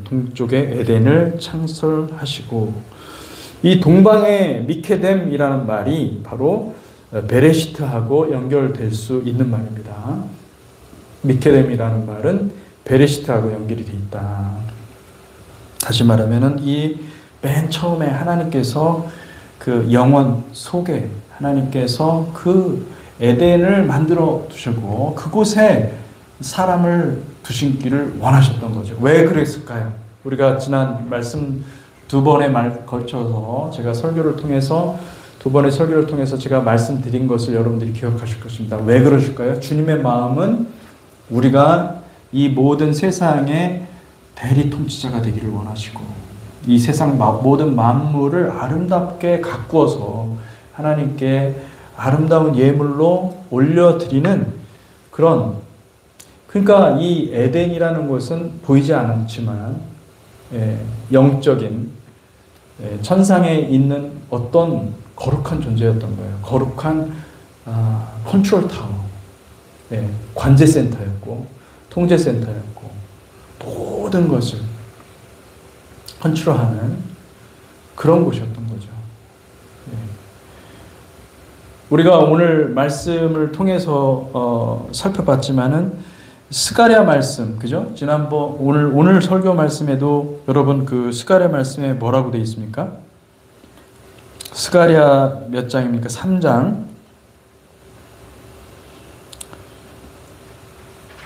S1: 동쪽의 에덴을 창설하시고, 이 동방의 미케뎀이라는 말이 바로 베레시트하고 연결될 수 있는 말입니다. 미케뎀이라는 말은 베레시트하고 연결이 되어 있다. 다시 말하면은 이 맨 처음에 하나님께서 그 영원 속에 하나님께서 그 에덴을 만들어 두시고 그곳에 사람을 두신기를 원하셨던 거죠. 왜 그랬을까요? 우리가 지난 말씀 두 번에 걸쳐서 제가 두 번의 설교를 통해서 제가 말씀드린 것을 여러분들이 기억하실 것입니다. 왜 그러실까요? 주님의 마음은 우리가 이 모든 세상의 대리 통치자가 되기를 원하시고, 이 세상 모든 만물을 아름답게 가꾸어서 하나님께 아름다운 예물로 올려드리는 그런, 그러니까 이 에덴이라는 것은 보이지 않지만 영적인 천상에 있는 어떤 거룩한 존재였던 거예요. 거룩한 컨트롤 타워, 네, 관제센터였고 통제센터였고 모든 것을 컨트롤하는 그런 곳이었던 거죠. 네. 우리가 오늘 말씀을 통해서 살펴봤지만은 스가랴 말씀, 그죠? 지난번 오늘 설교 말씀에도 여러분 그 스가랴 말씀에 뭐라고 되어 있습니까? 스가랴 몇 장입니까? 3장.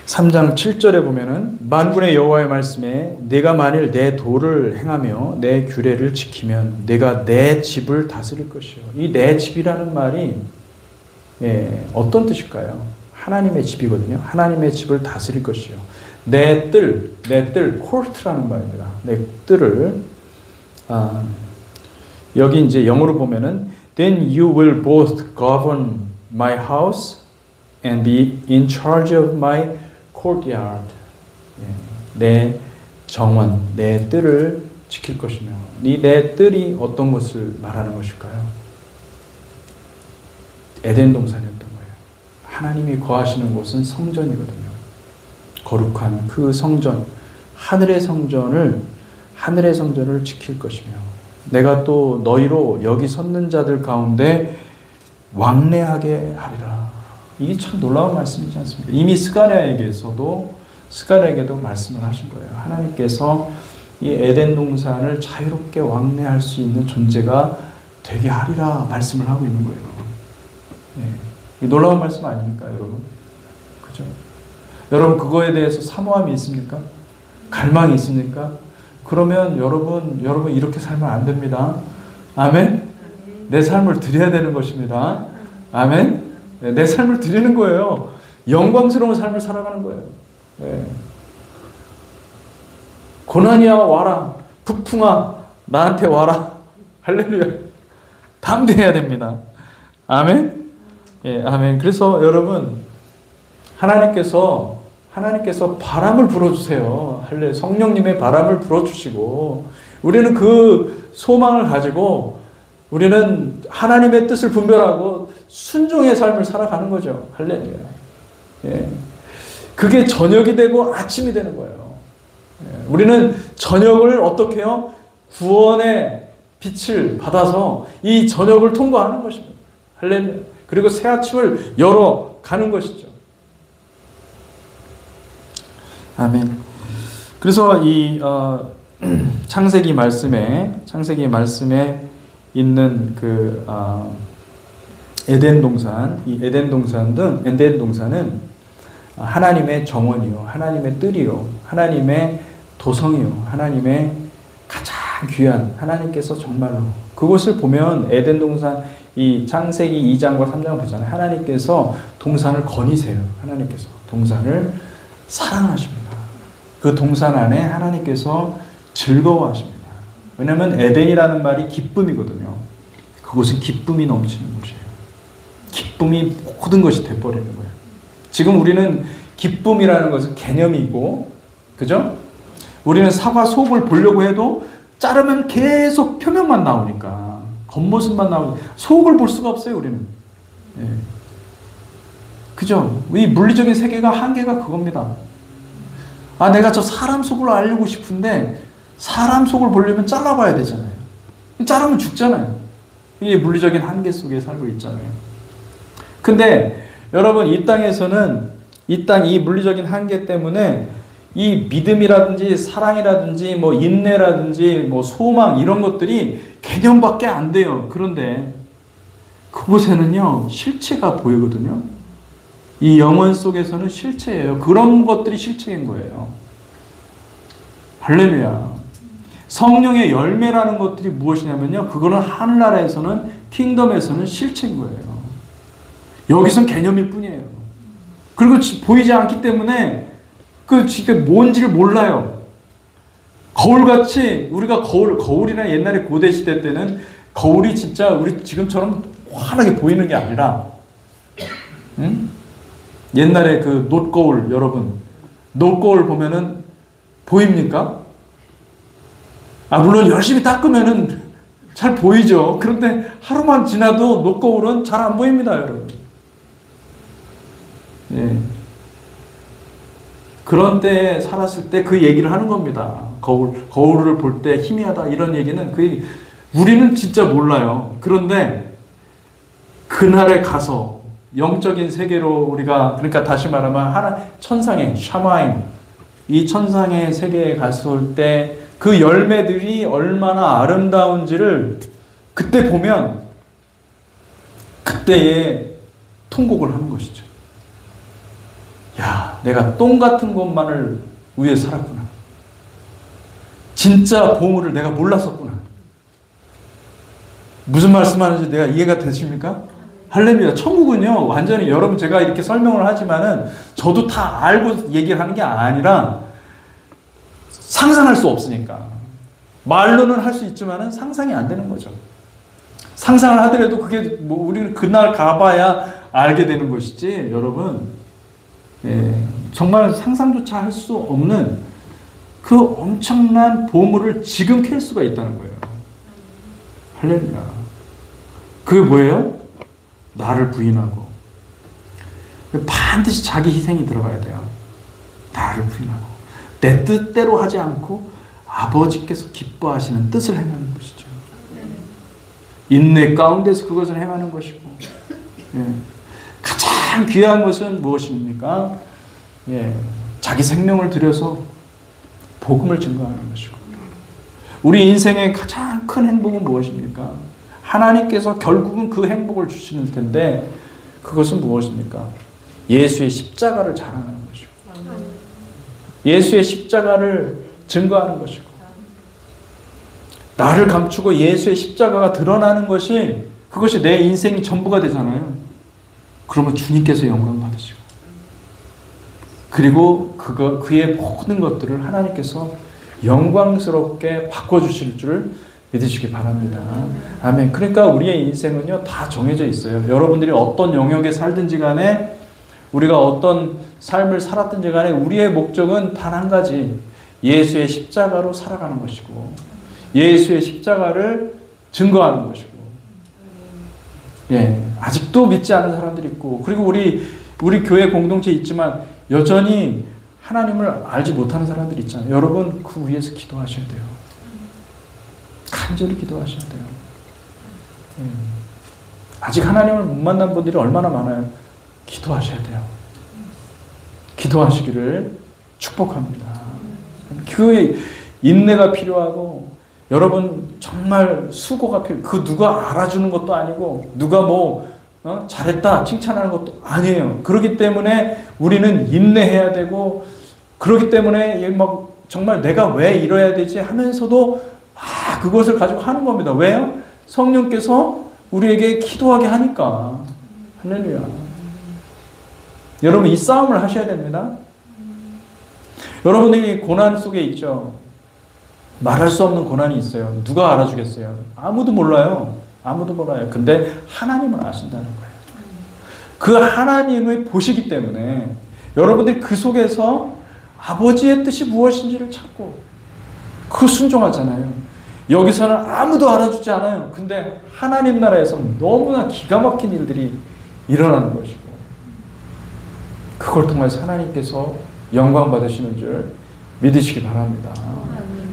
S1: 3장 7절에 보면은 만군의 여호와의 말씀에 내가 만일 내 도를 행하며 내 규례를 지키면 내가 내 집을 다스릴 것이요. 이 내 집이라는 말이 어떤 뜻일까요? 하나님의 집이거든요. 하나님의 집을 다스릴 것이요. 내 뜰, 코르트라는 말입니다. 내 뜰을 여기 이제 영어로 보면은 then you will both govern my house and be in charge of my courtyard. 내 정원, 내 뜰을 지킬 것이며 이 내 뜰이 어떤 것을 말하는 것일까요? 에덴 동산이었던 거예요. 하나님이 거하시는 곳은 성전이거든요. 거룩한 그 성전, 하늘의 성전을 지킬 것이며 내가 또 너희로 여기 섰는 자들 가운데 왕래하게 하리라. 이게 참 놀라운 말씀이지 않습니까? 이미 스가랴에게도 말씀을 하신 거예요. 하나님께서 이 에덴 동산을 자유롭게 왕래할 수 있는 존재가 되게 하리라 말씀을 하고 있는 거예요. 네. 놀라운 말씀 아닙니까, 여러분? 그죠? 여러분 그거에 대해서 사모함이 있습니까? 갈망이 있습니까? 그러면 여러분 이렇게 살면 안 됩니다. 아멘? 내 삶을 드려야 되는 것입니다. 아멘? 네, 내 삶을 드리는 거예요. 영광스러운 삶을 살아가는 거예요. 네. 고난이야 와라. 북풍아 나한테 와라. 할렐루야. 담대해야 됩니다. 아멘? 예, 아멘. 그래서 여러분 하나님께서 바람을 불어주세요. 할렐루야. 성령님의 바람을 불어주시고 우리는 그 소망을 가지고 우리는 하나님의 뜻을 분별하고 순종의 삶을 살아가는 거죠. 할렐루야. 예. 그게 저녁이 되고 아침이 되는 거예요. 예. 우리는 저녁을 어떻게 해요? 구원의 빛을 받아서 이 저녁을 통과하는 것입니다. 할렐루야. 그리고 새 아침을 열어가는 것이죠. 아멘. 그래서 이 창세기 말씀에 있는 그 에덴 동산, 이 에덴 동산은 하나님의 정원이요, 하나님의 뜰이요, 하나님의 도성이요, 하나님의 가장 귀한 하나님께서 정말로 그곳을 보면 에덴 동산 이 창세기 2장과 3장 보잖아요. 하나님께서 동산을 거니세요. 하나님께서 동산을 사랑하십니다. 그 동산 안에 하나님께서 즐거워하십니다. 왜냐하면 에덴이라는 말이 기쁨이거든요. 그곳은 기쁨이 넘치는 곳이에요. 기쁨이 모든 것이 돼버리는 거예요. 지금 우리는 기쁨이라는 것은 개념이고, 그죠? 우리는 사과 속을 보려고 해도 자르면 계속 표면만 나오니까, 겉모습만 나오니까 속을 볼 수가 없어요, 우리는. 예. 그죠? 이 물리적인 세계가 한계가 그겁니다. 아, 내가 저 사람 속을 알고 싶은데 사람 속을 보려면 잘라봐야 되잖아요. 자르면 죽잖아요. 이게 물리적인 한계 속에 살고 있잖아요. 근데 여러분 이 땅에서는 이 물리적인 한계 때문에 이 믿음이라든지 사랑이라든지 뭐 인내라든지 뭐 소망 이런 것들이 개념밖에 안 돼요. 그런데 그곳에는요 실체가 보이거든요. 이 영혼 속에서는 실체예요. 그런 것들이 실체인 거예요. 할렐루야. 성령의 열매라는 것들이 무엇이냐면요. 그거는 하늘나라에서는 킹덤에서는 실체인 거예요. 여기선 개념일 뿐이에요. 그리고 보이지 않기 때문에 그 지금 뭔지를 몰라요. 거울같이 우리가 거울이나 옛날에 고대 시대 때는 거울이 진짜 우리 지금처럼 환하게 보이는 게 아니라 응? 옛날에 그 놋거울 여러분 놋거울 보면은 보입니까? 아 물론 열심히 닦으면은 잘 보이죠? 그런데 하루만 지나도 녹거울은 잘 안 보입니다, 여러분. 예. 그런데 살았을 때 그 얘기를 하는 겁니다. 거울을 볼 때 희미하다 이런 얘기는 우리는 진짜 몰라요. 그런데 그날에 가서 영적인 세계로 우리가, 그러니까 다시 말하면 천상의 샤마임, 이 천상의 세계에 갔을 때 그 열매들이 얼마나 아름다운지를 그때 보면 그때에 통곡을 하는 것이죠. 야, 내가 똥 같은 것만을 위해 살았구나. 진짜 보물을 내가 몰랐었구나. 무슨 말씀하는지 내가 이해가 되십니까? 할렐루야. 천국은요, 완전히 여러분 제가 이렇게 설명을 하지만은 저도 다 알고 얘기를 하는 게 아니라 상상할 수 없으니까. 말로는 할 수 있지만은 상상이 안 되는 거죠. 상상을 하더라도 그게 뭐 우리는 그날 가봐야 알게 되는 것이지, 여러분. 예, 정말 상상조차 할 수 없는 그 엄청난 보물을 지금 캘 수가 있다는 거예요. 할렐루야. 그게 뭐예요? 나를 부인하고. 반드시 자기 희생이 들어가야 돼요. 나를 부인하고. 내 뜻대로 하지 않고 아버지께서 기뻐하시는 뜻을 행하는 것이죠. 인내 가운데서 그것을 행하는 것이고. 예. 가장 귀한 것은 무엇입니까? 예. 자기 생명을 들여서 복음을 증거하는 것이고. 우리 인생의 가장 큰 행복은 무엇입니까? 하나님께서 결국은 그 행복을 주시는 텐데 그것은 무엇입니까? 예수의 십자가를 자랑하는 것이고 예수의 십자가를 증거하는 것이고 나를 감추고 예수의 십자가가 드러나는 것이 그것이 내 인생이 전부가 되잖아요. 그러면 주님께서 영광 받으시고 그리고 그의 모든 것들을 하나님께서 영광스럽게 바꿔주실 줄 믿으시기 바랍니다. 아멘. 그러니까 우리의 인생은요, 다 정해져 있어요. 여러분들이 어떤 영역에 살든지 간에, 우리가 어떤 삶을 살았든지 간에, 우리의 목적은 단 한 가지. 예수의 십자가로 살아가는 것이고, 예수의 십자가를 증거하는 것이고, 예. 아직도 믿지 않는 사람들이 있고, 그리고 우리 교회 공동체에 있지만, 여전히 하나님을 알지 못하는 사람들이 있잖아요. 여러분, 그 위해서 기도하셔야 돼요. 간절히 기도하셔야 돼요. 아직 하나님을 못 만난 분들이 얼마나 많아요. 기도하셔야 돼요. 기도하시기를 축복합니다. 교회에 인내가 필요하고 여러분 정말 수고가 필요해요. 그 누가 알아주는 것도 아니고 누가 잘했다 칭찬하는 것도 아니에요. 그렇기 때문에 우리는 인내해야 되고 그렇기 때문에 막 정말 내가 왜 이뤄야 되지 하면서도 그것을 가지고 하는 겁니다. 왜요? 성령께서 우리에게 기도하게 하니까. 할렐루야. 여러분 이 싸움을 하셔야 됩니다. 여러분들이 고난 속에 있죠. 말할 수 없는 고난이 있어요. 누가 알아주겠어요? 아무도 몰라요. 아무도 몰라요. 근데 하나님은 아신다는 거예요. 그 하나님을 보시기 때문에 여러분들이 그 속에서 아버지의 뜻이 무엇인지를 찾고 그 순종하잖아요. 여기서는 아무도 알아주지 않아요. 근데 하나님 나라에서 너무나 기가 막힌 일들이 일어나는 것이고 그걸 통해서 하나님께서 영광 받으시는 줄 믿으시기 바랍니다.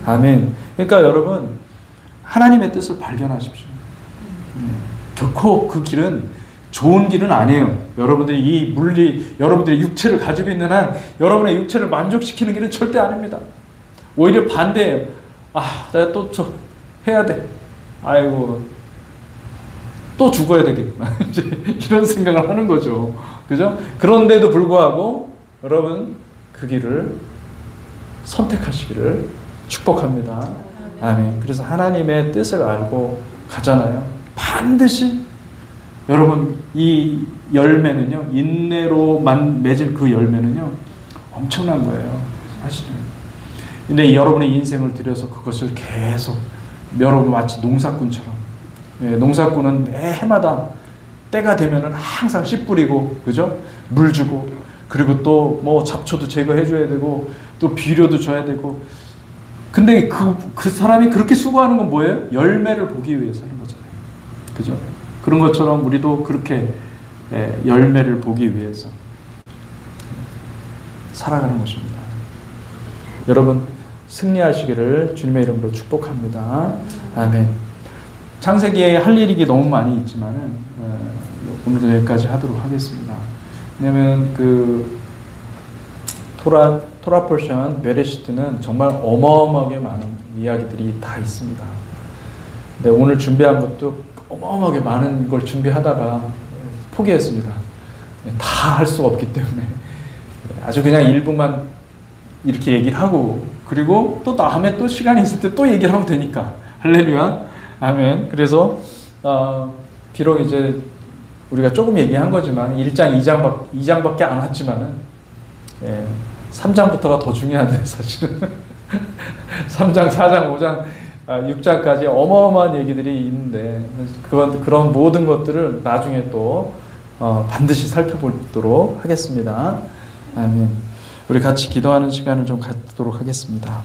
S1: 아멘. 그러니까 여러분 하나님의 뜻을 발견하십시오. 결코 그 길은 좋은 길은 아니에요. 여러분들이 여러분들의 육체를 가지고 있는 한 여러분의 육체를 만족시키는 길은 절대 아닙니다. 오히려 반대예요. 내가 또 해야 돼. 아이고, 또 죽어야 되겠구나. 이제 이런 생각을 하는 거죠. 그죠? 그런데도 불구하고 여러분 그 길을 선택하시기를 축복합니다. 아멘. 그래서 하나님의 뜻을 알고 가잖아요. 반드시 여러분 이 열매는요, 인내로만 맺을 그 열매는요, 엄청난 거예요. 사실은. 근데 여러분의 인생을 들여서 그것을 계속 여러분 마치 농사꾼처럼 농사꾼은 매 해마다 때가 되면은 항상 씨 뿌리고 그죠? 물 주고 그리고 또 뭐 잡초도 제거해 줘야 되고 또 비료도 줘야 되고 근데 그 사람이 그렇게 수고하는 건 뭐예요? 열매를 보기 위해서 하는 거잖아요. 그죠? 그런 것처럼 우리도 그렇게 열매를 보기 위해서 살아가는 것입니다. 여러분 승리하시기를 주님의 이름으로 축복합니다. 아멘. 창세기에 할 일이 너무 많이 있지만은 오늘도 여기까지 하도록 하겠습니다. 왜냐면 그 토라 포션 베레시트는 정말 어마어마하게 많은 이야기들이 다 있습니다. 근데 오늘 준비한 것도 어마어마하게 많은 걸 준비하다가 포기했습니다. 다 할 수가 없기 때문에 아주 그냥 일부만 이렇게 얘기를 하고 그리고 또 다음에 또 시간이 있을 때 또 얘기를 하면 되니까 할렐루야 아멘. 그래서 비록 이제 우리가 조금 얘기한 거지만 1장 2장밖에 안 왔지만은 3장부터가 더 중요한데 사실은 3장 4장 5장 6장까지 어마어마한 얘기들이 있는데 그런 모든 것들을 나중에 또 반드시 살펴보도록 하겠습니다. 아멘. 우리 같이 기도하는 시간을 좀 갖도록 하겠습니다.